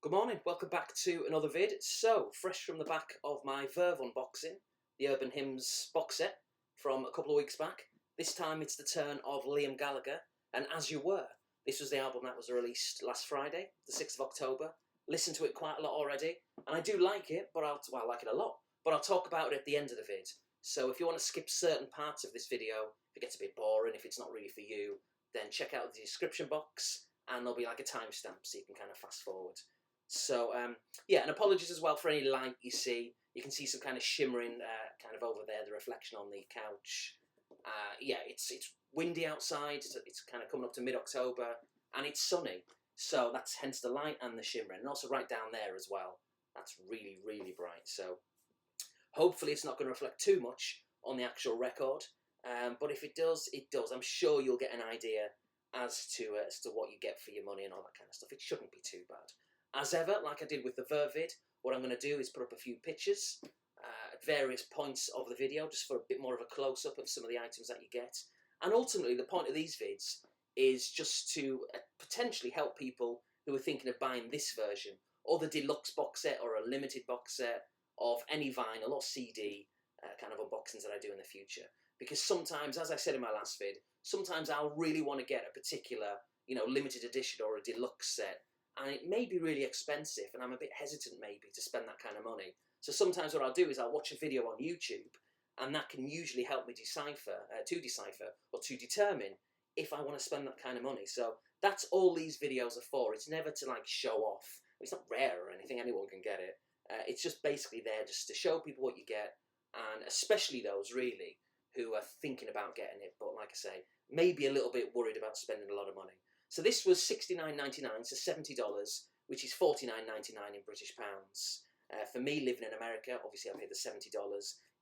Good morning, welcome back to another vid. So, fresh from the back of my Verve unboxing, the Urban Hymns box set from a couple of weeks back. This time it's the turn of Liam Gallagher, and As You Were. This was the album that was released last Friday, the 6th of October. Listened to it quite a lot already, and I do like it, but I like it a lot. But I'll talk about it at the end of the vid. So if you want to skip certain parts of this video, if it gets a bit boring, if it's not really for you, then check out the description box, and there'll be like a timestamp so you can kind of fast forward. So, yeah, and apologies as well for any light you see. You can see some kind of shimmering kind of over there, the reflection on the couch. Yeah, it's windy outside. It's kind of coming up to mid-October, and it's sunny. So that's hence the light and the shimmering. And also right down there as well. That's really, really bright. So hopefully it's not going to reflect too much on the actual record. But if it does, it does. I'm sure you'll get an idea as to what you get for your money and all that kind of stuff. It shouldn't be too bad. As ever, like I did with the Verve vid, what I'm going to do is put up a few pictures at various points of the video, just for a bit more of a close-up of some of the items that you get. And ultimately, the point of these vids is just to potentially help people who are thinking of buying this version, or the deluxe box set, or a limited box set of any vinyl or CD kind of unboxings that I do in the future. Because sometimes, as I said in my last vid, sometimes I'll really want to get a particular, limited edition or a deluxe set, and it may be really expensive, and I'm a bit hesitant maybe to spend that kind of money. So sometimes what I'll do is I'll watch a video on YouTube, and that can usually help me decipher or to determine if I want to spend that kind of money. So that's all these videos are for. It's never to like show off. It's not rare or anything, anyone can get it. It's just basically there just to show people what you get, and especially those really who are thinking about getting it, but like I say, maybe a little bit worried about spending a lot of money. So this was $69.99, so $70, which is $49.99 in British pounds. For me, living in America, obviously I paid the $70.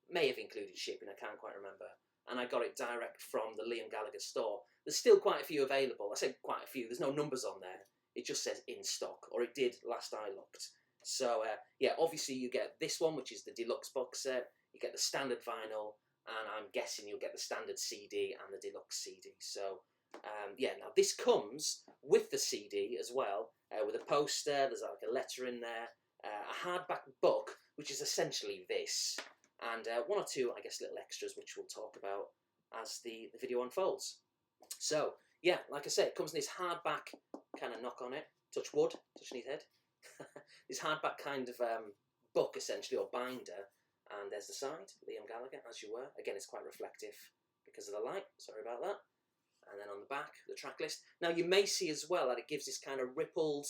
May have included shipping, I can't quite remember. And I got it direct from the Liam Gallagher store. There's still quite a few available. I say quite a few, there's no numbers on there. It just says in stock, or it did last I looked. So yeah, obviously you get this one, which is the deluxe box set. You get the standard vinyl, and I'm guessing you'll get the standard CD and the deluxe CD. So yeah, now this comes with the CD as well, with a poster. There's like a letter in there, a hardback book, which is essentially this, and one or two, I guess, little extras, which we'll talk about as the video unfolds. So yeah, like I said, it comes in this hardback kind of knock on it, touch wood, touching his head, this hardback kind of book essentially, or binder, and there's the side, Liam Gallagher, As You Were. Again, it's quite reflective because of the light, sorry about that. And then on the back, the track list. Now you may see as well that it gives this kind of rippled,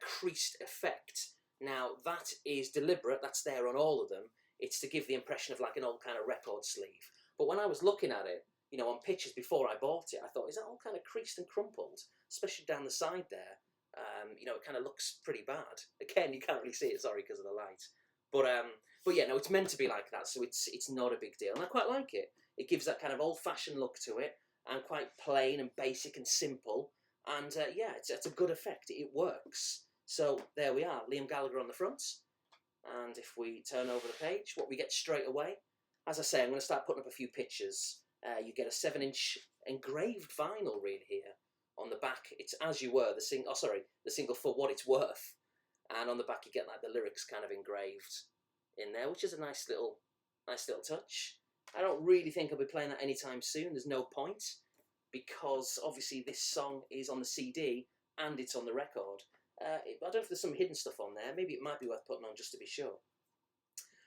creased effect. Now that is deliberate, that's there on all of them. It's to give the impression of like an old kind of record sleeve. But when I was looking at it, on pictures before I bought it, I thought, is that all kind of creased and crumpled? Especially down the side there. It kind of looks pretty bad. Again, you can't really see it, sorry, because of the light. But yeah, no, it's meant to be like that, so it's not a big deal. And I quite like it. It gives that kind of old-fashioned look to it, and quite plain and basic and simple, and yeah, it's a good effect. It works. So there we are, Liam Gallagher on the front, and if we turn over the page, what we get straight away, as I say, I'm going to start putting up a few pictures. You get a 7-inch engraved vinyl really here. On the back, it's As You Were, the single For What It's Worth, and on the back you get like the lyrics kind of engraved in there, which is a nice little touch. I don't really think I'll be playing that anytime soon. There's no point, because obviously this song is on the CD and it's on the record. I don't know if there's some hidden stuff on there. Maybe it might be worth putting on just to be sure.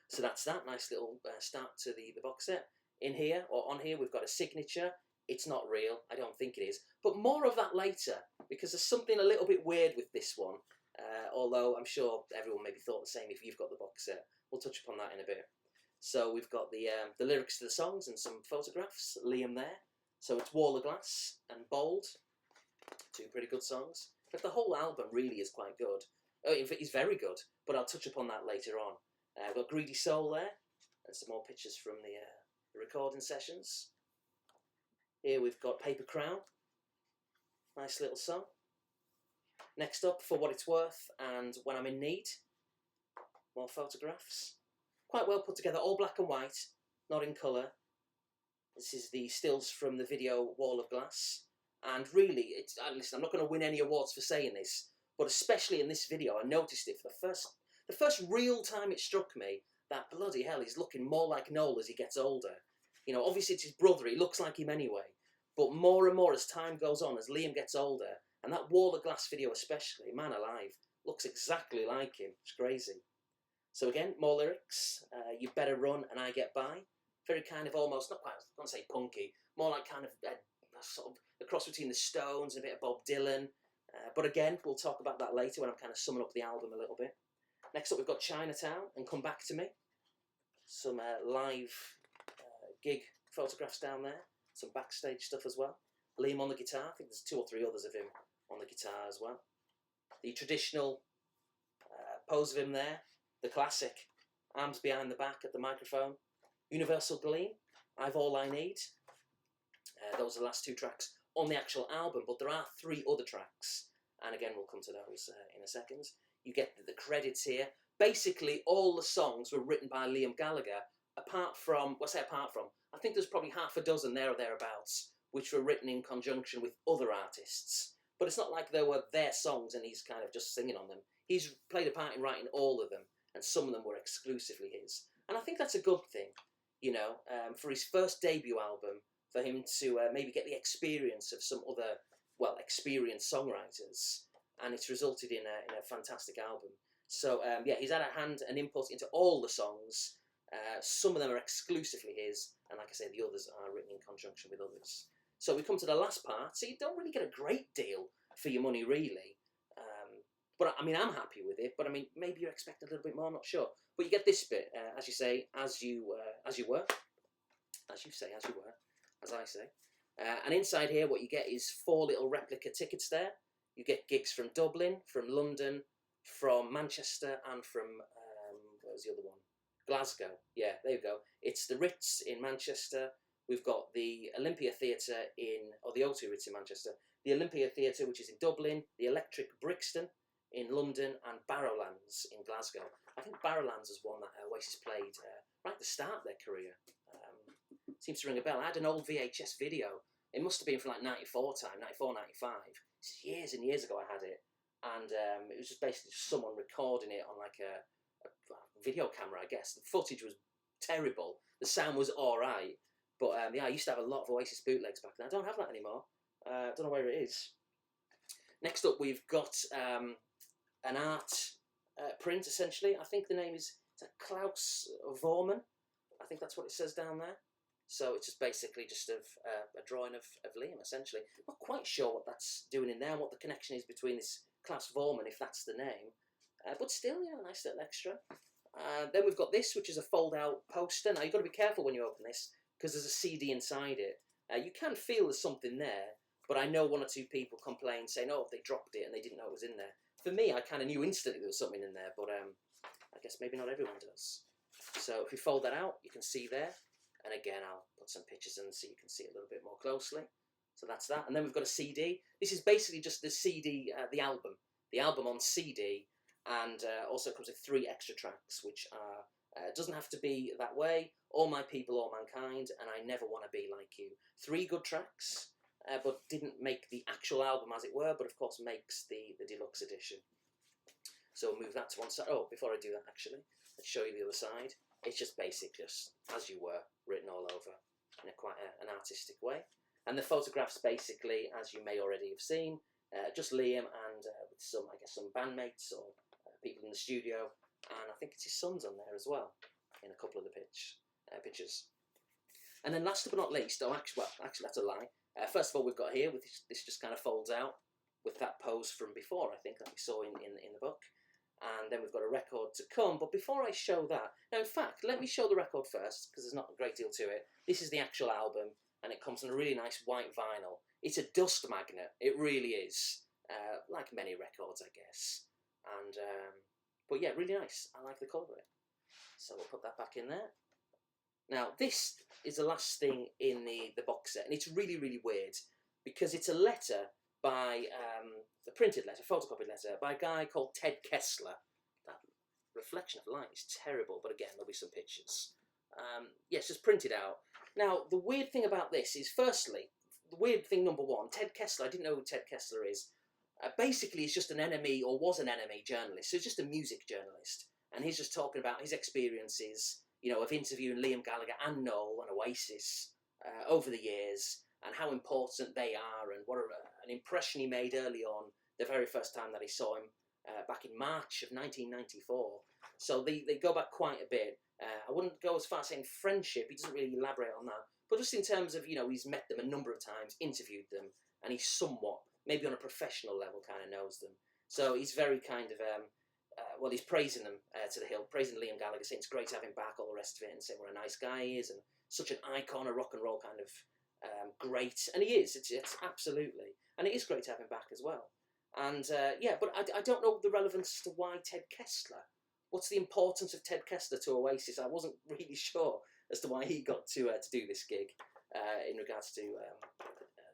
So that's that nice little start to the box set. In here, or on here, we've got a signature. It's not real. I don't think it is. But more of that later, because there's something a little bit weird with this one. Although I'm sure everyone maybe thought the same if you've got the box set. We'll touch upon that in a bit. So we've got the lyrics to the songs and some photographs, Liam there. So it's Wall of Glass and Bold, two pretty good songs. In fact, the whole album really is quite good. Oh, in fact, it's very good, but I'll touch upon that later on. We've got Greedy Soul there, and some more pictures from the recording sessions. Here we've got Paper Crown, nice little song. Next up, For What It's Worth and When I'm in Need, more photographs. Quite well put together, all black and white, not in colour. This is the stills from the video Wall of Glass. And really, listen, I'm not going to win any awards for saying this, but especially in this video, I noticed it for the first real time it struck me that bloody hell, he's looking more like Noel as he gets older. You know, obviously it's his brother, he looks like him anyway, but more and more as time goes on, as Liam gets older, and that Wall of Glass video especially, man alive, looks exactly like him. It's crazy. So again, more lyrics. You better run and I get by. Very kind of almost, not quite, I don't want to say punky, more like kind of sort of a cross between the Stones and a bit of Bob Dylan. But again, we'll talk about that later when I'm kind of summing up the album a little bit. Next up, we've got Chinatown and Come Back to Me. Some live gig photographs down there. Some backstage stuff as well. Liam on the guitar. I think there's 2 or 3 others of him on the guitar as well. The traditional pose of him there. The classic. Arms behind the back at the microphone. Universal Gleam. I've All I Need. Those are the last 2 tracks on the actual album, but there are 3 other tracks. And again, we'll come to those in a second. You get the credits here. Basically, all the songs were written by Liam Gallagher, apart from, I think there's probably half a dozen there or thereabouts, which were written in conjunction with other artists. But it's not like they were their songs and he's kind of just singing on them. He's played a part in writing all of them, and some of them were exclusively his. And I think that's a good thing, you know, for his first debut album, for him to maybe get the experience of some other, well, experienced songwriters, and it's resulted in a fantastic album. So, yeah, he's had a hand and input into all the songs. Some of them are exclusively his, and like I say, the others are written in conjunction with others. So we come to the last part, so you don't really get a great deal for your money, really. But, I mean, I'm happy with it, but, I mean, maybe you're expecting a little bit more, I'm not sure. But you get this bit, as you say, as I say. And inside here, what you get is 4 little replica tickets there. You get gigs from Dublin, from London, from Manchester, and from, what was the other one? Glasgow. Yeah, there you go. It's the Ritz in Manchester. We've got the Olympia Theatre or the O2 Ritz in Manchester. The Olympia Theatre, which is in Dublin. The Electric Brixton in London, and Barrowlands in Glasgow. I think Barrowlands is one that Oasis played right at the start of their career. Seems to ring a bell. I had an old VHS video. It must have been from like 94 time, 94, 95. It's years and years ago I had it. And it was just basically just someone recording it on like a video camera, I guess. The footage was terrible. The sound was alright. But yeah, I used to have a lot of Oasis bootlegs back then. I don't have that anymore. I don't know where it is. Next up, we've got an art print, essentially. I think the name is Klaus Vormann. I think that's what it says down there. So it's just basically just a drawing of Liam, essentially. I'm not quite sure what that's doing in there, what the connection is between this Klaus Vormann, if that's the name. But still, yeah, a nice little extra. Then we've got this, which is a fold-out poster. Now, you've got to be careful when you open this, because there's a CD inside it. You can feel there's something there, but I know 1 or 2 people complain, saying, oh, they dropped it and they didn't know it was in there. For me, I kind of knew instantly there was something in there, but I guess maybe not everyone does. So if we fold that out, you can see there. And again, I'll put some pictures in so you can see it a little bit more closely. So that's that. And then we've got a CD. This is basically just the CD, the album. The album on CD, and also comes with 3 extra tracks, which are, doesn't have to be that way. All My People, All Mankind, and I Never Want to Be Like You. 3 good tracks, but didn't make the actual album, as it were, but of course makes the deluxe edition. So we'll move that to one side. Oh, before I do that, actually, let's show you the other side. It's just basic, just As You Were, written all over in quite an artistic way. And the photographs, basically, as you may already have seen, just Liam and with some, I guess, some bandmates or people in the studio, and I think it's his son's on there as well in a couple of the pictures. And then last but not least, actually that's a lie. First of all, we've got here, with this just kind of folds out with that pose from before, I think, that we saw in the book. And then we've got a record to come. But before I show that, now in fact, let me show the record first, because there's not a great deal to it. This is the actual album, and it comes on a really nice white vinyl. It's a dust magnet, it really is. Like many records, I guess. And but yeah, really nice. I like the colour of it. So we'll put that back in there. Now, this is the last thing in the box set, and it's really, really weird, because it's a letter by, a printed letter, photocopied letter, by a guy called Ted Kessler. That reflection of light is terrible, but again, there'll be some pictures. Yes, just printed out. Now, the weird thing about this is, firstly, the weird thing number 1, Ted Kessler, I didn't know who Ted Kessler is. Basically, he's just an NME, or was an NME journalist, so he's just a music journalist. And he's just talking about his experiences, of interviewing Liam Gallagher and Noel and Oasis over the years, and how important they are, and what an impression he made early on, the very first time that he saw him back in March of 1994. So they go back quite a bit. I wouldn't go as far as saying friendship, he doesn't really elaborate on that, but just in terms of, he's met them a number of times, interviewed them, and he's somewhat, maybe on a professional level, kind of knows them. So he's very kind of, he's praising them to the hill, praising Liam Gallagher, saying it's great to have him back, all the rest of it, and saying what a nice guy he is, and such an icon, a rock and roll kind of great. And he is, it's absolutely. And it is great to have him back as well. And but I don't know the relevance to why Ted Kessler. What's the importance of Ted Kessler to Oasis? I wasn't really sure as to why he got to do this gig in regards to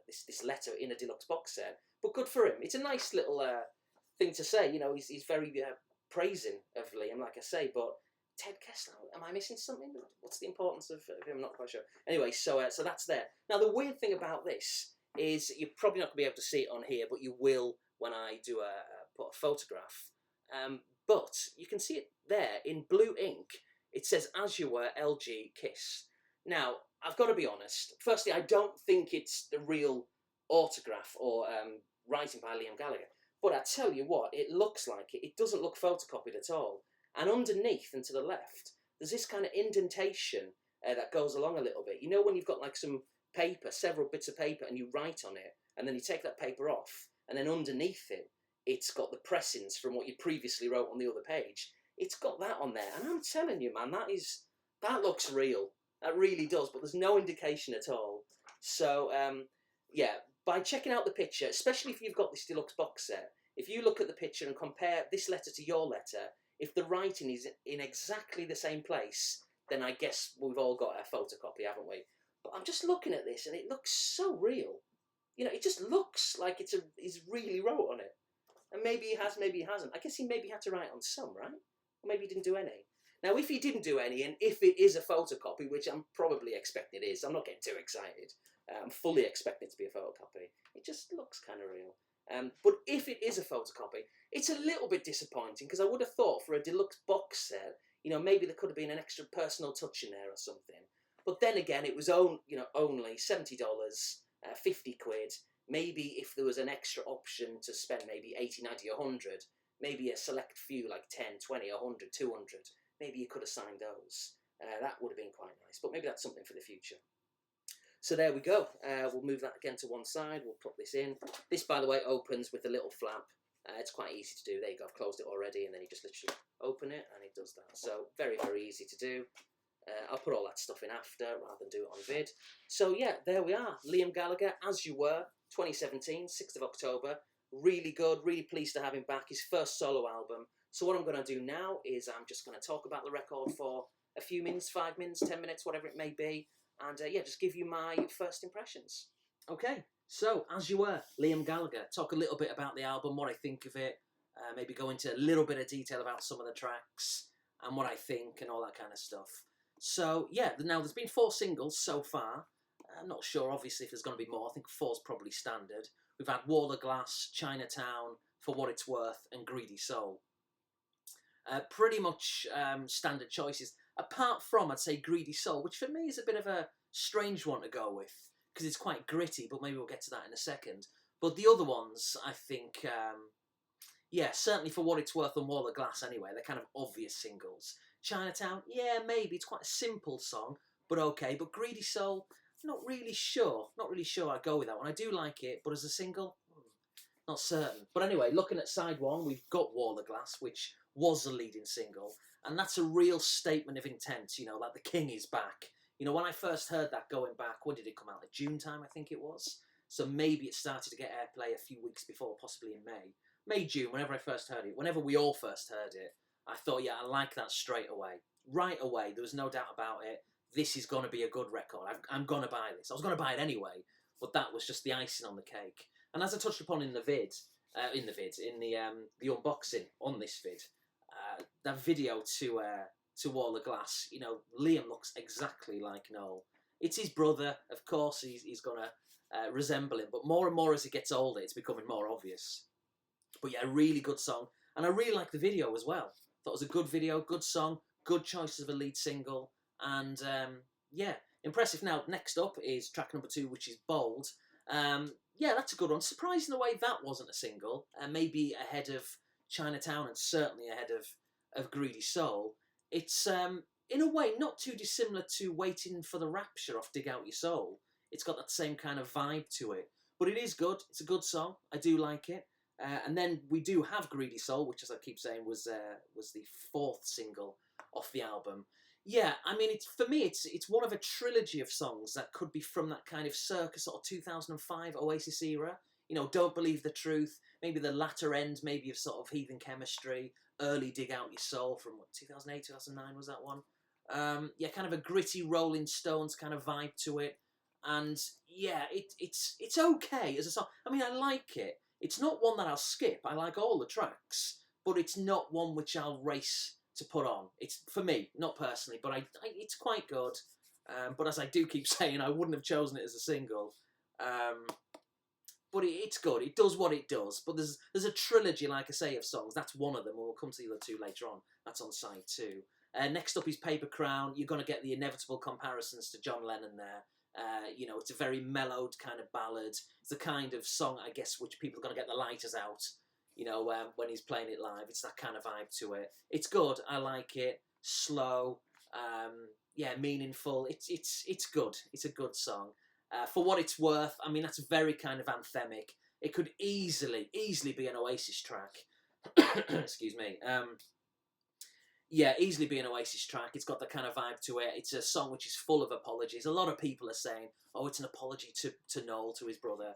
this letter in a deluxe box set. But good for him. It's a nice little thing to say. He's very praising of Liam, like I say. But Ted Kessler, am I missing something? What's the importance of him? I'm not quite sure. Anyway, so that's there. Now, the weird thing about this is you're probably not going to be able to see it on here, but you will when I do put a photograph. But you can see it there in blue ink. It says, "As You Were, LG Kiss." Now, I've got to be honest. Firstly, I don't think it's the real autograph or writing by Liam Gallagher. But I tell you what, it looks like it. It doesn't look photocopied at all. And underneath and to the left, there's this kind of indentation that goes along a little bit. When you've got like some paper, several bits of paper, and you write on it, and then you take that paper off, and then underneath it, it's got the pressings from what you previously wrote on the other page. It's got that on there, and I'm telling you, man, that looks real. That really does, but there's no indication at all. So, by checking out the picture, especially if you've got this deluxe box set, if you look at the picture and compare this letter to your letter, if the writing is in exactly the same place, then I guess we've all got a photocopy, haven't we? But I'm just looking at this, and it looks so real. It just looks like he's really wrote on it. And maybe he has, maybe he hasn't. I guess he maybe had to write on some, right? Or maybe he didn't do any. Now, if he didn't do any, and if it is a photocopy, which I'm probably expecting it is, I'm not getting too excited. I'm fully expecting it to be a photocopy. It just looks kind of real. But if it is a photocopy, it's a little bit disappointing, because I would have thought for a deluxe box set, maybe there could have been an extra personal touch in there or something. But then again, it was only $70, 50 quid. Maybe if there was an extra option to spend maybe 80, 90, 100, maybe a select few like 10, 20, 100, 200, maybe you could have signed those. That would have been quite nice, but maybe that's something for the future. So there we go. We'll move that again to one side. We'll put this in. This, by the way, opens with a little flap. It's quite easy to do. There you go. I've closed it already, and then you just literally open it, and it does that. So very, very easy to do. I'll put all that stuff in after rather than do it on vid. So yeah, there we are. Liam Gallagher, As You Were, 2017, 6th of October. Really good, really pleased to have him back. His first solo album. So what I'm going to do now is I'm just going to talk about the record for a few minutes, 5 minutes, 10 minutes, whatever it may be. And just give you my first impressions. Okay, so As You Were, Liam Gallagher. Talk a little bit about the album, what I think of it. Maybe go into a little bit of detail about some of the tracks and what I think and all that kind of stuff. So, yeah, now there's been 4 singles so far. I'm not sure, obviously, if there's going to be more. I think 4's probably standard. We've had Wall of Glass, Chinatown, For What It's Worth, and Greedy Soul. Pretty much standard choices, apart from, I'd say, Greedy Soul, which for me is a bit of a strange one to go with, because it's quite gritty, but maybe we'll get to that in a second. But the other ones, I think, certainly For What It's Worth and Wall of Glass anyway, they're kind of obvious singles. Chinatown, yeah, maybe, it's quite a simple song, but okay. But Greedy Soul, not really sure I'd go with that one. I do like it, but as a single, not certain. But anyway, looking at side 1, we've got Wall of Glass, which was the leading single, and that's a real statement of intent, like the king is back. When I first heard that going back, when did it come out? Like June time, I think it was. So maybe it started to get airplay a few weeks before, possibly in May, June, whenever I first heard it. Whenever we all first heard it, I thought, yeah, I like that straight away. Right away, there was no doubt about it. This is going to be a good record. I'm going to buy this. I was going to buy it anyway, but that was just the icing on the cake. And as I touched upon in the unboxing on this vid, that video to Wall of Glass, Liam looks exactly like Noel. It's his brother, of course. He's going to resemble him, but more and more as he gets older, it's becoming more obvious. But yeah, a really good song. And I really like the video as well. Thought it was a good video, good song, good choice of a lead single. And yeah, impressive. Now, next up is track number 2, which is Bold. Yeah, that's a good one. Surprised in a way that wasn't a single. Maybe ahead of Chinatown and certainly ahead of Greedy Soul. It's, in a way, not too dissimilar to Waiting for the Rapture off Dig Out Your Soul. It's got that same kind of vibe to it. But it is good. It's a good song. I do like it. And then we do have Greedy Soul, which, as I keep saying, was the 4th single off the album. Yeah, I mean, for me, it's one of a trilogy of songs that could be from that kind of circa sort of 2005 Oasis era. You know, Don't Believe the Truth, maybe the latter end, maybe of sort of Heathen Chemistry, early Dig Out Your Soul from, what, 2008, 2009 was that one? Yeah, kind of a gritty Rolling Stones kind of vibe to it. And yeah, it's okay as a song. I mean, I like it. It's not one that I'll skip. I like all the tracks, but it's not one which I'll race to put on. It's for me, not personally, but it's quite good. But as I do keep saying, I wouldn't have chosen it as a single. But it's good. It does what it does. But there's a trilogy, like I say, of songs. That's one of them, and we'll come to the other 2 later on. That's on side 2. Next up is Paper Crown. You're going to get the inevitable comparisons to John Lennon there. You know, it's a very mellowed kind of ballad. It's the kind of song, I guess, which people are going to get the lighters out, you know, when he's playing it live. It's that kind of vibe to it. It's good. I like it. Slow. Yeah, meaningful. It's good. It's a good song. For what it's worth, I mean, that's very kind of anthemic. It could easily be an Oasis track. Excuse me. Yeah, easily be an Oasis track. It's got the kind of vibe to it. It's a song which is full of apologies. A lot of people are saying, oh, it's an apology to Noel, to his brother.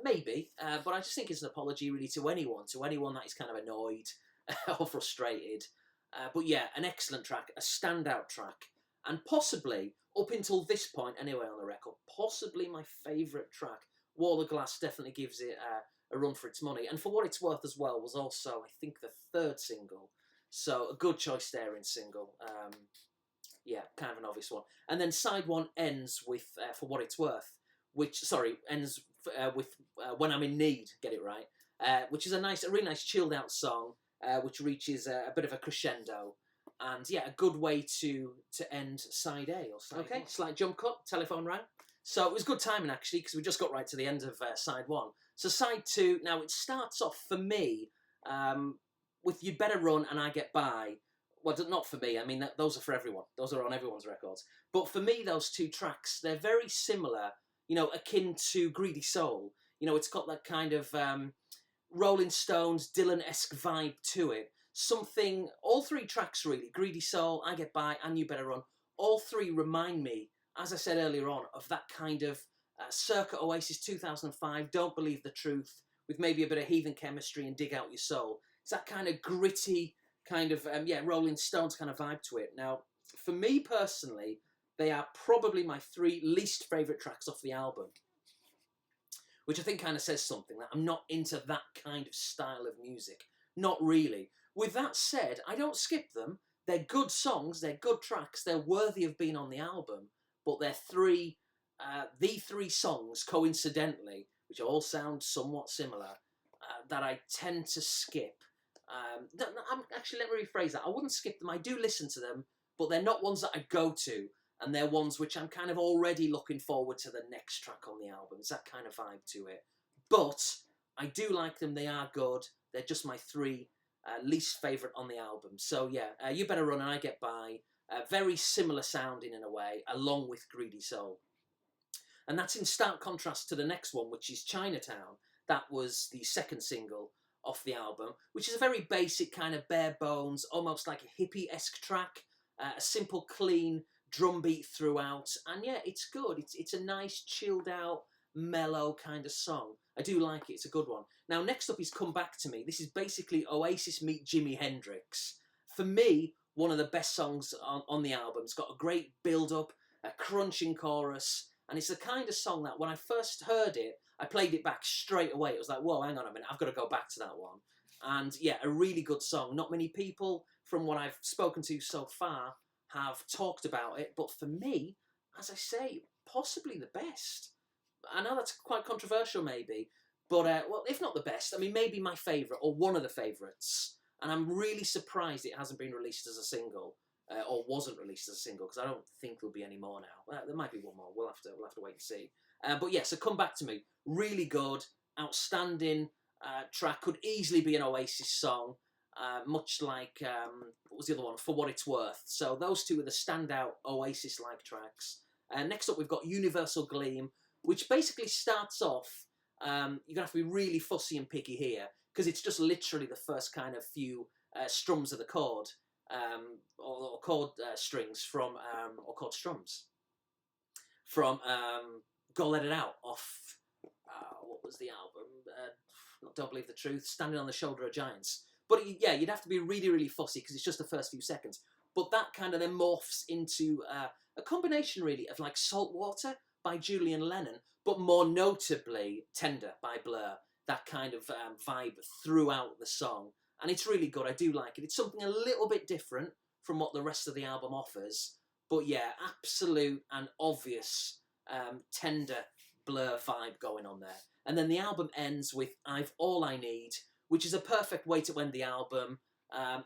Maybe, but I just think it's an apology really to anyone that is kind of annoyed or frustrated. But yeah, an excellent track, a standout track, and possibly, up until this point anyway on the record, possibly my favourite track. Wall of Glass definitely gives it a run for its money. And for what it's worth as well, was also, I think, the 3rd single. So a good choice there in single. Yeah, kind of an obvious one. And then side 1 ends with For What It's Worth, ends with When I'm in Need, get it right, which is a really nice chilled out song, which reaches a bit of a crescendo. And yeah, a good way to end side A or side 1. Slight jump cut, telephone rang. So it was good timing actually, because we just got right to the end of side 1. So side 2, now it starts off for me, with You Better Run and I Get By. Well, not for me. I mean, those are for everyone. Those are on everyone's records. But for me, those 2 tracks, they're very similar, you know, akin to Greedy Soul. You know, it's got that kind of Rolling Stones, Dylan-esque vibe to it. Something, all 3 tracks really, Greedy Soul, I Get By, and You Better Run, all 3 remind me, as I said earlier on, of that kind of circa Oasis 2005, Don't Believe the Truth, with maybe a bit of Heathen Chemistry and Dig Out Your Soul. It's that kind of gritty, kind of, Rolling Stones kind of vibe to it. Now, for me personally, they are probably my 3 least favourite tracks off the album, which I think kind of says something, that I'm not into that kind of style of music. Not really. With that said, I don't skip them. They're good songs, they're good tracks, they're worthy of being on the album, but they're the 3 songs, coincidentally, which all sound somewhat similar, that I tend to skip. Actually, let me rephrase that. I wouldn't skip them. I do listen to them, but they're not ones that I go to, and they're ones which I'm kind of already looking forward to the next track on the album. It's that kind of vibe to it. But I do like them. They are good. They're just my 3 least favourite on the album. So yeah, You Better Run and I Get By. Very similar sounding in a way, along with Greedy Soul. And that's in stark contrast to the next one, which is Chinatown. That was the 2nd single off the album, which is a very basic kind of bare bones, almost like a hippie-esque track, a simple, clean drum beat throughout, and yeah, it's good. It's a nice, chilled out, mellow kind of song. I do like it. It's a good one. Now, next up is Come Back to Me. This is basically Oasis meet Jimi Hendrix. For me, one of the best songs on the album. It's got a great build-up, a crunching chorus, and it's the kind of song that when I first heard it, I played it back straight away. It was like, whoa, hang on a minute, I've got to go back to that one. And yeah, a really good song. Not many people, from what I've spoken to so far, have talked about it. But for me, as I say, possibly the best. I know that's quite controversial maybe, But, well, if not the best, I mean, maybe my favourite, or one of the favourites. And I'm really surprised it hasn't been released as a single, or wasn't released as a single, because I don't think there'll be any more now. There might be one more. We'll have to wait and see. But yeah, so Come Back to Me, really good, outstanding track. Could easily be an Oasis song, much like what was the other one? For What It's Worth. So those two are the standout Oasis-like tracks. Next up, we've got Universal Gleam, which basically starts off. You're going to have to be really fussy and picky here, because it's just literally the first kind of few strums of the chord, or chord strings from, or chord strums from Go Let It Out off, what was the album? Don't Believe the Truth, Standing on the Shoulder of Giants. But yeah, you'd have to be really, really fussy, because it's just the first few seconds. But that kind of then morphs into a combination, really, of like Saltwater by Julian Lennon, but more notably Tender by Blur. That kind of vibe throughout the song. And it's really good. I do like it. It's something a little bit different from what the rest of the album offers. But yeah, absolute and obvious Tender Blur vibe going on there. And then the album ends with I've All I Need, which is a perfect way to end the album.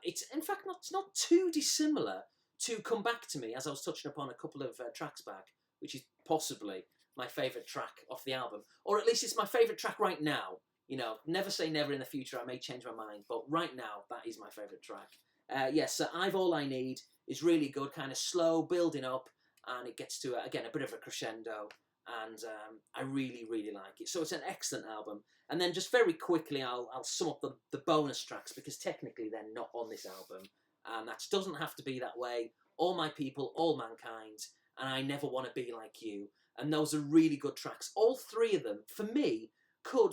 It's, in fact, it's not too dissimilar to Come Back to Me, as I was touching upon a couple of tracks back, which is possibly my favourite track off the album. Or at least it's my favourite track right now. You know, never say never in the future, I may change my mind, but right now, that is my favourite track. Yes, so I've All I Need is really good, kind of slow, building up, and it gets to, again, a bit of a crescendo, and I really, really like it. So it's an excellent album. And then just very quickly, I'll sum up the bonus tracks, because technically they're not on this album, and that doesn't have to be that way. All My People, All Mankind, and I Never Want to Be Like You. And those are really good tracks. All three of them, for me,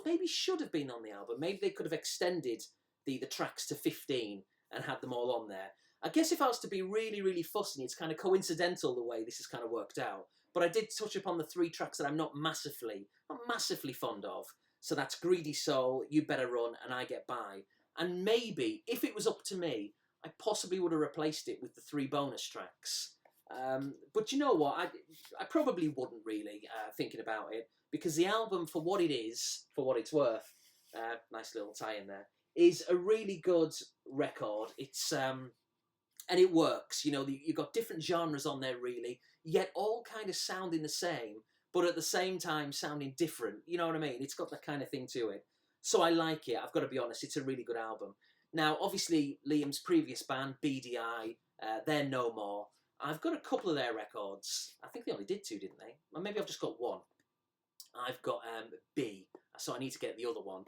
maybe should have been on the album. Maybe they could have extended the tracks to 15 and had them all on there. I guess if I was to be really, really fussy, it's kind of coincidental the way this has kind of worked out. But I did touch upon the three tracks that I'm not massively fond of. So that's Greedy Soul, You Better Run, and I Get By. And maybe, if it was up to me, I possibly would have replaced it with the three bonus tracks. But you know what? I probably wouldn't really, thinking about it, because the album, for what it is, for what it's worth, nice little tie-in there, is a really good record. It's and it works. You know, you've got different genres on there, really, yet all kind of sounding the same, but at the same time sounding different. You know what I mean? It's got that kind of thing to it. So I like it. I've got to be honest. It's a really good album. Now, obviously, Liam's previous band, BDI, they're no more. I've got a couple of their records. I think they only did two, didn't they? Or maybe I've just got one. I've got B, so I need to get the other one.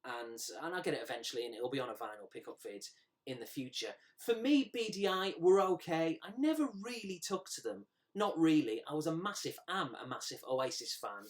And I'll get it eventually, and it'll be on a vinyl pickup vid in the future. For me, BDI were okay. I never really took to them. Not really. I am a massive Oasis fan.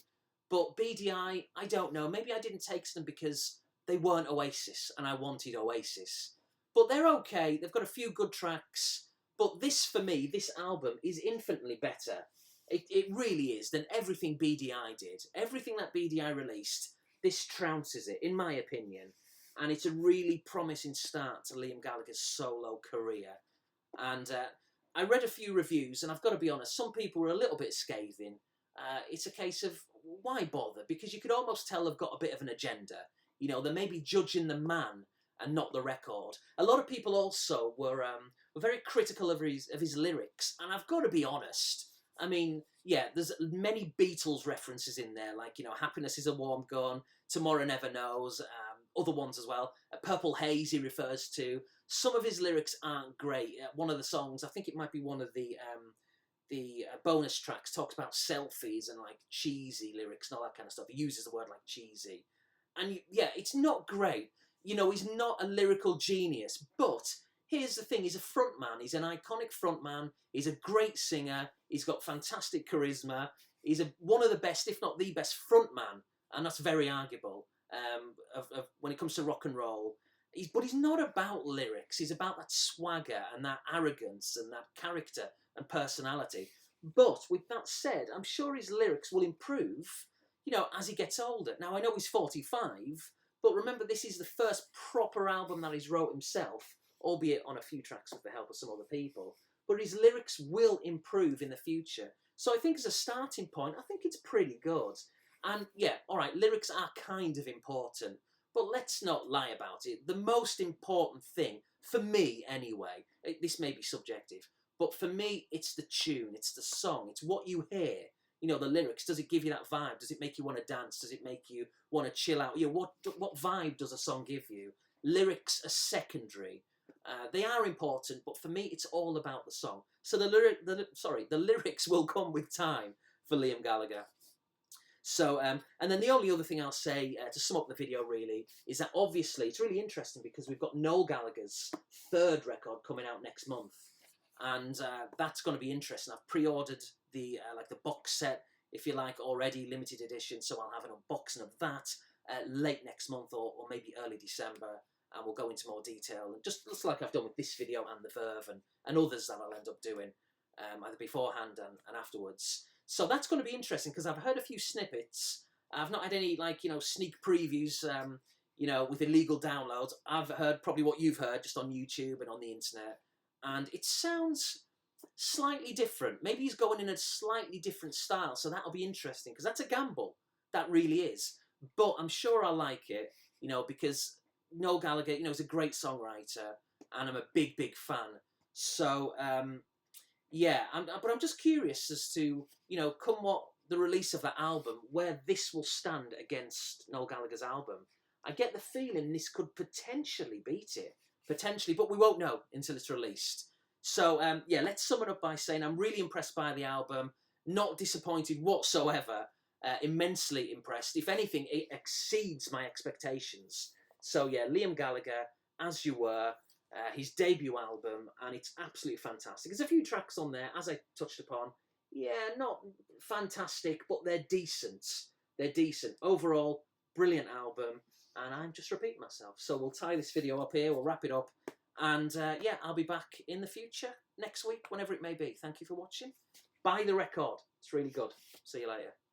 But BDI, I don't know. Maybe I didn't take to them because they weren't Oasis, and I wanted Oasis. But they're okay. They've got a few good tracks. But this, for me, this album is infinitely better. It really is, than everything BDI did. Everything that BDI released, this trounces it, in my opinion. And it's a really promising start to Liam Gallagher's solo career. And I read a few reviews, and I've got to be honest, some people were a little bit scathing. It's a case of, why bother? Because you could almost tell they've got a bit of an agenda. You know, they may be judging the man and not the record. A lot of people also were very critical of his lyrics, and I've got to be honest. I mean, yeah, there's many Beatles references in there, like, you know, Happiness is a Warm Gun, Tomorrow Never Knows, other ones as well. Purple Haze he refers to. Some of his lyrics aren't great. One of the songs, I think it might be one of the bonus tracks, talks about selfies and like cheesy lyrics and all that kind of stuff. He uses the word like cheesy. And yeah, it's not great. You know, he's not a lyrical genius, but here's the thing, he's a frontman, he's an iconic frontman, he's a great singer, he's got fantastic charisma, he's one of the best, if not the best frontman, and that's very arguable, when it comes to rock and roll. But he's not about lyrics, he's about that swagger and that arrogance and that character and personality. But with that said, I'm sure his lyrics will improve, you know, as he gets older. Now, I know he's 45, but remember, this is the first proper album that he's wrote himself, albeit on a few tracks with the help of some other people. But his lyrics will improve in the future. So I think as a starting point, I think it's pretty good. And yeah, all right, lyrics are kind of important, but let's not lie about it. The most important thing, for me anyway, this may be subjective, but for me, it's the tune, it's the song, it's what you hear. You know, the lyrics, does it give you that vibe? Does it make you want to dance? Does it make you want to chill out? You know, what vibe does a song give you? Lyrics are secondary. They are important, but for me, it's all about the song. So the lyrics will come with time for Liam Gallagher. So, and then the only other thing I'll say to sum up the video really is that obviously it's really interesting because we've got Noel Gallagher's third record coming out next month, and that's going to be interesting. I've pre-ordered the like the box set, if you like, already, limited edition. So I'll have an unboxing of that late next month or maybe early December, and we'll go into more detail. And just like I've done with this video and the Verve and others that I'll end up doing either beforehand and afterwards. So that's going to be interesting because I've heard a few snippets. I've not had any, like, you know, sneak previews, you know, with illegal downloads. I've heard probably what you've heard just on YouTube and on the internet. And it sounds slightly different. Maybe he's going in a slightly different style. So that'll be interesting because that's a gamble. That really is. But I'm sure I'll like it, you know, because Noel Gallagher, you know, is a great songwriter and I'm a big, big fan. So, yeah, but I'm just curious as to, you know, come what the release of that album, where this will stand against Noel Gallagher's album. I get the feeling this could potentially beat it. Potentially, but we won't know until it's released. So, yeah, let's sum it up by saying I'm really impressed by the album. Not disappointed whatsoever. Immensely impressed. If anything, it exceeds my expectations. So, yeah, Liam Gallagher, As You Were, his debut album, and it's absolutely fantastic. There's a few tracks on there, as I touched upon. Yeah, not fantastic, but they're decent. They're decent. Overall, brilliant album, and I'm just repeating myself. So we'll tie this video up here, we'll wrap it up, and yeah, I'll be back in the future, next week, whenever it may be. Thank you for watching. Buy the record. It's really good. See you later.